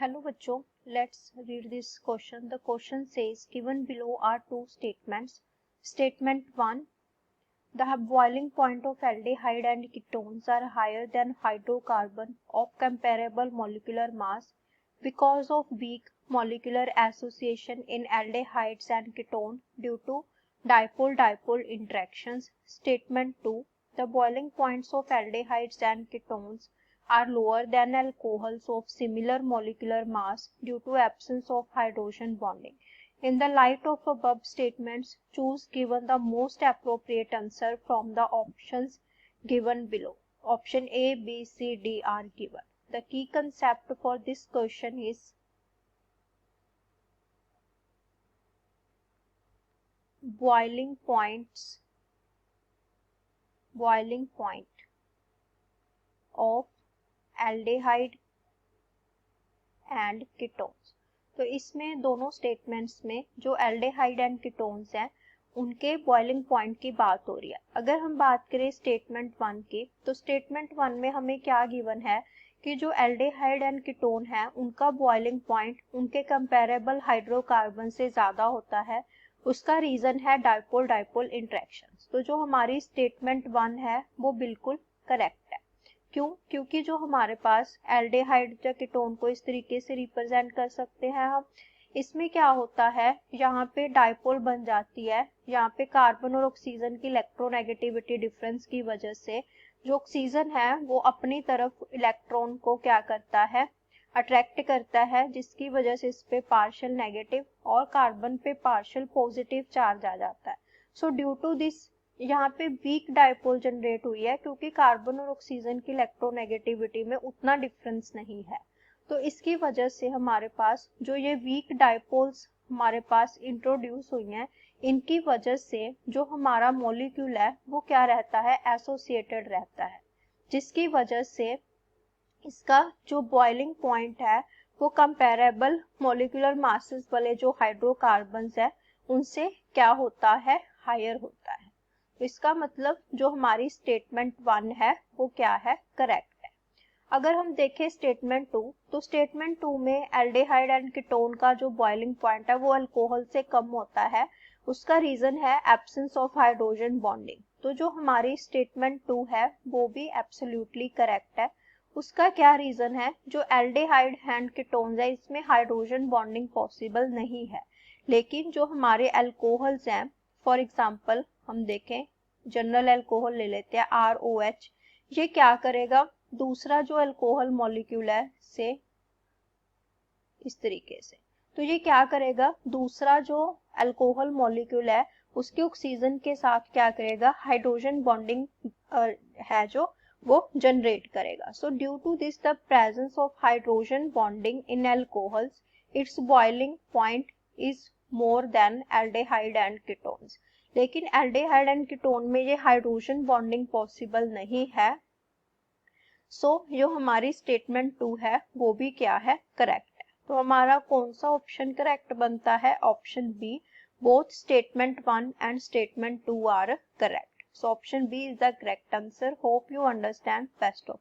Hello बच्चों, let's read this question. The question says given below are two statements. Statement 1, the boiling point of aldehyde and ketones are higher than hydrocarbon of comparable molecular mass because of weak molecular association in aldehydes and ketone due to dipole-dipole interactions. Statement 2, the boiling points of aldehydes and ketones are lower than alcohols of similar molecular mass due to absence of hydrogen bonding. In the light of above statements, choose given the most appropriate answer from the options given below. Option A, B, C, D are given. The key concept for this question is boiling point of aldehyde and ketones. तो इसमें दोनों statements में जो एल्डेहाइड and ketones हैं उनके boiling point की बात हो रही है। अगर हम बात करें स्टेटमेंट 1 की, तो स्टेटमेंट 1 में हमें क्या गिवन है कि जो एल्डेहाइड एंड कीटोन है उनका बॉइलिंग पॉइंट उनके कंपैरेबल हाइड्रोकार्बन से ज्यादा होता है। उसका रीजन है डाइपोल डाइपोल इंटरेक्शंस। तो जो हमारी स्टेटमेंट 1 है वो बिल्कुल करेक्ट है। क्यों? क्योंकि जो हमारे पास एल्डेहाइड या कीटोन को इस तरीके से रिप्रेजेंट कर सकते हैं हम। इसमें क्या होता है, यहाँ पे डाइपोल बन जाती है। यहाँ पे कार्बन और ऑक्सीजन की इलेक्ट्रोनेगेटिविटी डिफरेंस की वजह से जो ऑक्सीजन है वो अपनी तरफ इलेक्ट्रॉन को क्या करता है, अट्रैक्ट करता है, जिसकी वजह से इस पे पार्शियल नेगेटिव और कार्बन पे पार्शियल पॉजिटिव चार्ज आ जाता है। सो ड्यू टू दिस यहाँ पे वीक डाइपोल जनरेट हुई है क्योंकि कार्बन और ऑक्सीजन की इलेक्ट्रोनेगेटिविटी में उतना डिफरेंस नहीं है। तो इसकी वजह से हमारे पास जो ये वीक डाइपोल्स हमारे पास इंट्रोड्यूस हुई हैं, इनकी वजह से जो हमारा मॉलिक्यूल है वो क्या रहता है, एसोसिएटेड रहता है, जिसकी वजह से इसका जो बॉइलिंग पॉइंट है वो कंपैरेबल मॉलिक्यूलर मासेस वाले जो हाइड्रोकार्बन्स है उनसे क्या होता है, हायर होता है। तो इसका मतलब जो हमारी स्टेटमेंट 1 है वो क्या है, करेक्ट है। अगर हम देखें स्टेटमेंट 2, तो स्टेटमेंट 2 में एल्डेहाइड एंड कीटोन का जो बॉइलिंग पॉइंट है वो अल्कोहल से कम होता है। उसका रीजन है एब्सेंस ऑफ हाइड्रोजन बॉन्डिंग। तो जो हमारी स्टेटमेंट 2 है वो भी एब्सोल्युटली करेक्ट है। उसका क्या रीजन है, जो एल्डेहाइड एंड कीटोन्स है इसमें हाइड्रोजन बॉन्डिंग पॉसिबल नहीं है, लेकिन जो हमारे अल्कोहल्स हैं, फॉर एग्जाम्पल हम देखें जनरल अल्कोहल ले लेते हैं ROH, ये क्या करेगा, दूसरा जो अल्कोहल मॉलिक्यूल है से इस तरीके से, तो ये क्या करेगा, दूसरा जो अल्कोहल मॉलिक्यूल है उसके ऑक्सीजन के साथ क्या करेगा, हाइड्रोजन बॉन्डिंग है जो वो जनरेट करेगा। So due to this the presence of hydrogen bonding in alcohols, its boiling point is more than aldehyde and ketones. लेकिन एल्डेहाइड एंड कीटोन में ये हाइड्रोजन बॉन्डिंग पॉसिबल नहीं है। सो जो हमारी स्टेटमेंट 2 है वो भी क्या है, करेक्ट है। तो हमारा कौन सा ऑप्शन करेक्ट बनता है, option B, both statement 1 and statement 2 are correct. So option B is the correct answer. Hope you understand. Best of